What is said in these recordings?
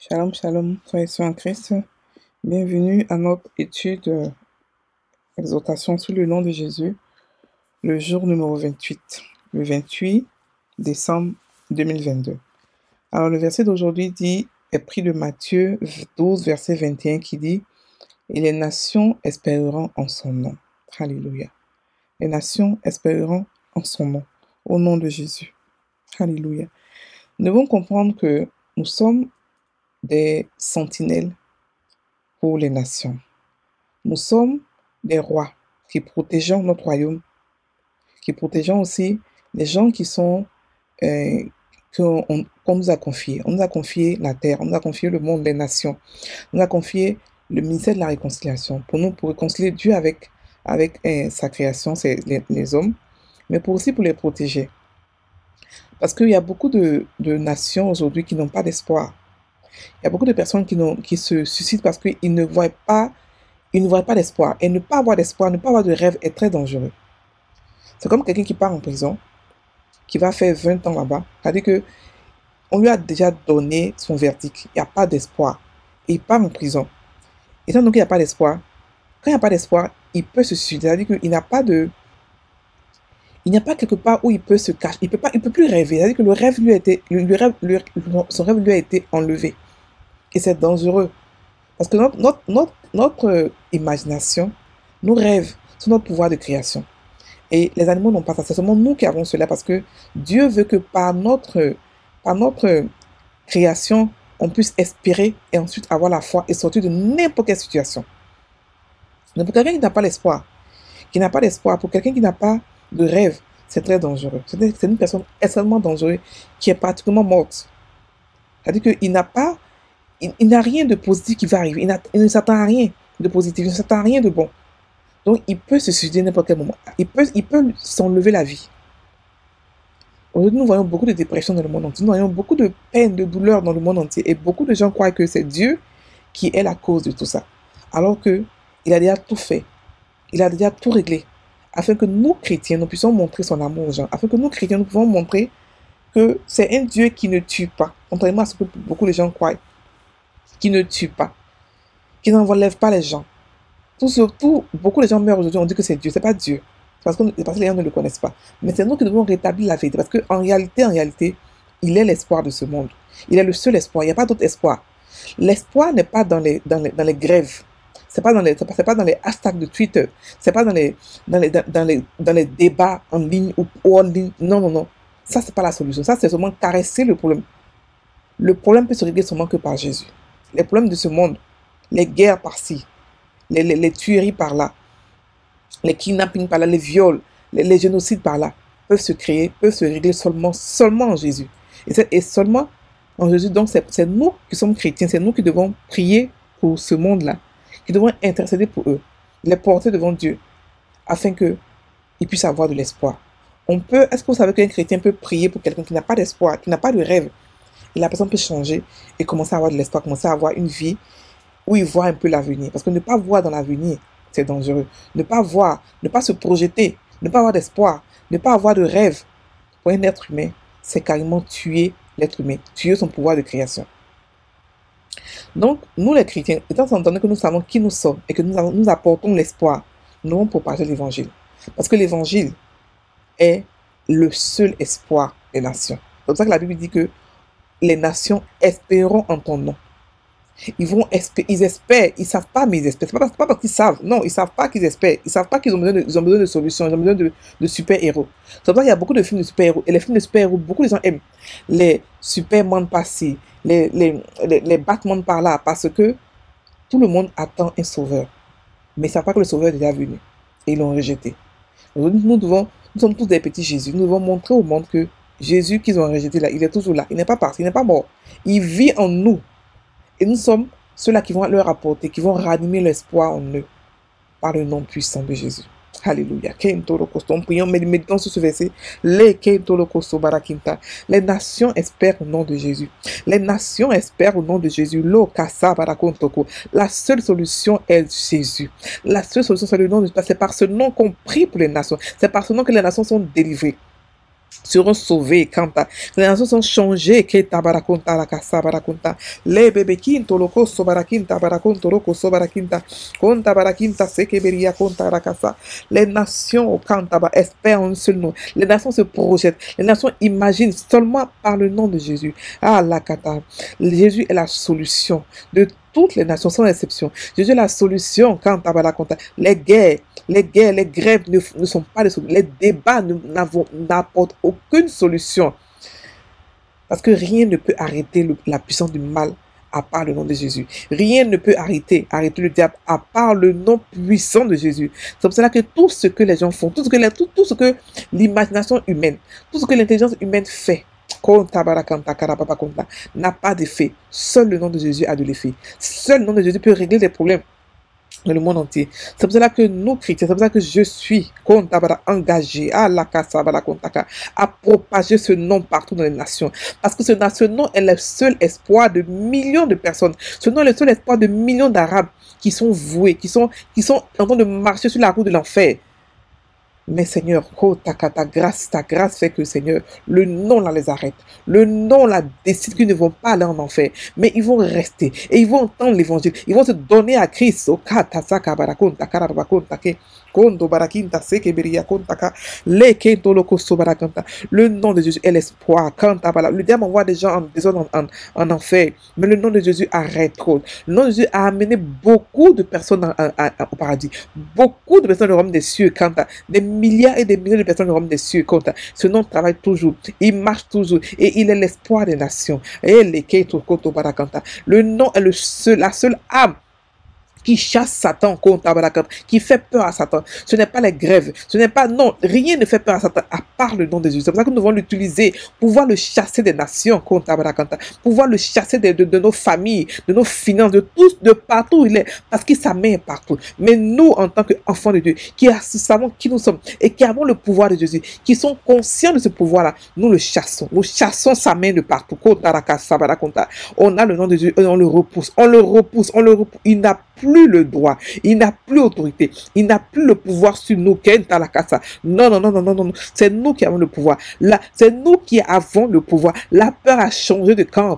Shalom, shalom, frères et sœurs en Christ. Bienvenue à notre étude exhortation sous le nom de Jésus, le jour numéro 28, le 28 décembre 2022. Alors le verset d'aujourd'hui est pris de Matthieu 12, verset 21 qui dit « Et les nations espéreront en son nom. » Alléluia. Les nations espéreront en son nom, au nom de Jésus. Alléluia. Nous devons comprendre que nous sommes des sentinelles pour les nations. Nous sommes des rois qui protégeons notre royaume, qui protégeons aussi les gens qui sont qu'on nous a confiés. On nous a confié la terre, on nous a confié le monde, les nations. On nous a confié le ministère de la réconciliation pour réconcilier Dieu avec sa création, c'est les hommes, mais aussi pour les protéger. Parce qu'il y a beaucoup de nations aujourd'hui qui n'ont pas d'espoir. Il y a beaucoup de personnes qui se suicident parce qu'ils ne voient pas d'espoir. Et ne pas avoir d'espoir, ne pas avoir de rêve est très dangereux. C'est comme quelqu'un qui part en prison, qui va faire 20 ans là-bas. C'est-à-dire qu'on lui a déjà donné son verdict. Il n'y a pas d'espoir. Et il part en prison. Et donc, il n'y a pas d'espoir. Quand il n'y a pas d'espoir, il peut se suicider. C'est-à-dire qu'il n'a pas quelque part où il peut se cacher. Il peut plus rêver. C'est-à-dire que son rêve lui a été enlevé. Et c'est dangereux. Parce que notre imagination, nos rêves, sont notre pouvoir de création. Et les animaux n'ont pas ça. C'est seulement nous qui avons cela parce que Dieu veut que par notre création, on puisse espérer et ensuite avoir la foi et sortir de n'importe quelle situation. Donc pour quelqu'un qui n'a pas l'espoir, pour quelqu'un qui n'a pas de rêve, c'est très dangereux. C'est une personne extrêmement dangereuse qui est pratiquement morte. C'est-à-dire qu'il n'a rien de positif qui va arriver. Il ne s'attend à rien de positif. Il ne s'attend à rien de bon. Donc, il peut se suicider n'importe quel moment. Il peut s'enlever la vie. Aujourd'hui, nous voyons beaucoup de dépression dans le monde entier. Nous voyons beaucoup de peine, de douleur dans le monde entier. Et beaucoup de gens croient que c'est Dieu qui est la cause de tout ça. Alors qu'il a déjà tout fait. Il a déjà tout réglé. Afin que nous, chrétiens, nous puissions montrer son amour aux gens. Afin que nous, chrétiens, nous pouvons montrer que c'est un Dieu qui ne tue pas. Contrairement à ce que beaucoup de gens croient. Qui ne tue pas, qui n'enlève pas les gens. Beaucoup de gens meurent aujourd'hui, on dit que c'est Dieu. C'est pas Dieu. Parce que les gens ne le connaissent pas. Mais c'est nous qui devons rétablir la vérité. Parce qu'en réalité, il est l'espoir de ce monde. Il est le seul espoir. Il n'y a pas d'autre espoir. L'espoir n'est pas dans les grèves. C'est pas dans les hashtags de Twitter. C'est pas dans les débats en ligne ou en ligne. Non. Ça, c'est pas la solution. Ça, c'est seulement caresser le problème. Le problème peut se régler seulement que par Jésus. Les problèmes de ce monde, les guerres par-ci, les tueries par-là, les kidnappings par-là, les viols, les génocides par-là, peuvent se régler seulement en Jésus. Et seulement en Jésus, donc c'est nous qui sommes chrétiens, c'est nous qui devons prier pour ce monde-là, qui devons intercéder pour eux, les porter devant Dieu, afin qu'ils puissent avoir de l'espoir. Est-ce que vous savez qu'un chrétien peut prier pour quelqu'un qui n'a pas d'espoir, qui n'a pas de rêve? Et la personne peut changer et commencer à avoir de l'espoir, commencer à avoir une vie où il voit un peu l'avenir. Parce que ne pas voir dans l'avenir, c'est dangereux. Ne pas voir, ne pas se projeter, ne pas avoir d'espoir, ne pas avoir de rêve pour un être humain, c'est carrément tuer l'être humain, tuer son pouvoir de création. Donc, nous les chrétiens, étant donné que nous savons qui nous sommes et que nous apportons l'espoir, nous devons propager l'évangile. Parce que l'évangile est le seul espoir des nations. C'est pour ça que la Bible dit que les nations espéreront en ton nom. Ils espèrent, ils savent pas, mais ils espèrent. C'est pas parce qu'ils savent. Non, ils savent pas qu'ils espèrent. Ils savent pas qu'ils ont besoin de solutions, ils ont besoin de super-héros. C'est pour ça qu'il y a beaucoup de films de super-héros. Et les films de super-héros, beaucoup de gens aiment les Superman par-ci, les Batman par-là, parce que tout le monde attend un sauveur. Mais ils savent pas que le sauveur est déjà venu. Et ils l'ont rejeté. Aujourd'hui, nous sommes tous des petits Jésus. Nous devons montrer au monde que Jésus qu'ils ont rejeté là, il est toujours là. Il n'est pas parti, il n'est pas mort. Il vit en nous. Et nous sommes ceux-là qui vont leur apporter, qui vont ranimer l'espoir en eux. Par le nom puissant de Jésus. Alléluia. Prions, méditons sur ce verset. Les nations espèrent au nom de Jésus. Les nations espèrent au nom de Jésus. La seule solution est Jésus. La seule solution c'est le nom de Jésus. C'est par ce nom qu'on prie pour les nations. C'est par ce nom que les nations sont délivrées. seront sauvés. Les nations sont changées. Les bébés kinto loko sobarakinta barakonto loko sobarakinta konta barakinta sekeberia konta rakasa. Les nations kantaba espèrent un seul nom. Les nations se projettent. Les nations imaginent seulement par le nom de Jésus. Ah la kata. Jésus est la solution de toutes les nations sans exception. Jésus est la solution quand les guerres, les grèves ne sont pas des solutions. Les débats n'apportent aucune solution. Parce que rien ne peut arrêter la puissance du mal à part le nom de Jésus. Rien ne peut arrêter le diable à part le nom puissant de Jésus. C'est pour cela que tout ce que les gens font, tout ce que l'imagination humaine, tout ce que l'intelligence humaine fait, n'a pas d'effet. Seul le nom de Jésus a de l'effet. Seul le nom de Jésus peut régler des problèmes dans le monde entier. C'est pour cela que nous, chrétiens, c'est pour ça que je suis engagé à propager ce nom partout dans les nations. Parce que ce nom est le seul espoir de millions de personnes. Ce nom est le seul espoir de millions d'Arabes qui sont voués, qui sont en train de marcher sur la route de l'enfer. Mais Seigneur, ta grâce fait que Seigneur, le nom là les arrête. Le nom là décide qu'ils ne vont pas aller en enfer, mais ils vont rester et ils vont entendre l'évangile. Ils vont se donner à Christ. Le nom de Jésus est l'espoir. Le diable envoie des gens en enfer, mais le nom de Jésus arrête trop. Le nom de Jésus a amené beaucoup de personnes au paradis. Beaucoup de personnes au royaume des cieux. Des milliards et des milliers de personnes au royaume des cieux. Ce nom travaille toujours. Il marche toujours. Et il est l'espoir des nations. Le nom est la seule âme qui chasse Satan, qui fait peur à Satan. Ce n'est pas les grèves, ce n'est pas, non, rien ne fait peur à Satan à part le nom de Jésus. C'est pour ça que nous devons l'utiliser pour pouvoir le chasser des nations, pour pouvoir le chasser de nos familles, de nos finances, de tous, de partout où il est, parce qu'il sa main est partout. Mais nous, en tant qu'enfants de Dieu, qui savons qui nous sommes et qui avons le pouvoir de Jésus, qui sont conscients de ce pouvoir-là, nous le chassons. Nous chassons sa main de partout. On a le nom de Jésus et on le repousse. Il n'a plus le droit, il n'a plus autorité, il n'a plus le pouvoir sur nous. Non, c'est nous qui avons le pouvoir. Là, c'est nous qui avons le pouvoir. La peur a changé de camp.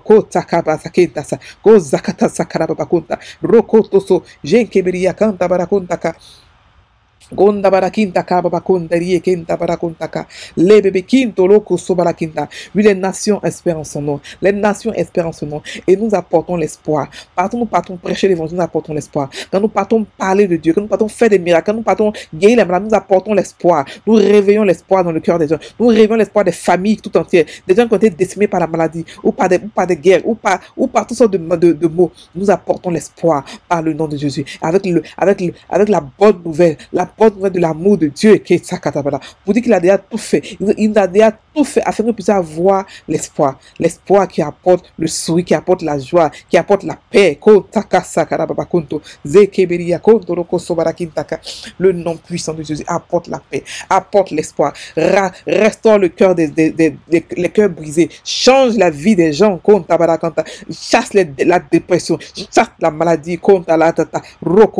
Gonda barakinta kaba bakonda rie kenta barakontaka les bébés kinto loko sobarakinta. Oui, les nations espèrent en son nom. Les nations espèrent en son nom et nous apportons l'espoir. Partout nous partons prêcher l'évangile, nous apportons l'espoir. Quand nous partons parler de Dieu, quand nous partons faire des miracles, quand nous partons guérir les malades, nous apportons l'espoir. Nous réveillons l'espoir dans le cœur des gens. Nous réveillons l'espoir des familles tout entières, des gens qui ont été décimés par la maladie ou par des guerres ou par toutes sortes de maux. Nous apportons l'espoir par le nom de Jésus avec la bonne nouvelle, de l'amour de Dieu pour dire qu'il a déjà tout fait. Il a déjà tout fait afin que nous puissions avoir l'espoir. L'espoir qui apporte le sourire, qui apporte la joie, qui apporte la paix. Le nom puissant de Jésus apporte la paix, apporte l'espoir, restaure le cœur les cœurs brisés, change la vie des gens, chasse la dépression, chasse la maladie,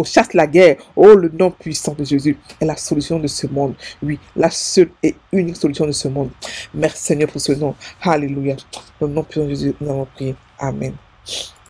chasse la guerre. Oh, le nom puissant de Jésus est la solution de ce monde. Oui, la seule et unique solution de ce monde. Merci Seigneur pour ce nom. Alléluia. Dans le nom puissant de Jésus, nous avons prié. Amen.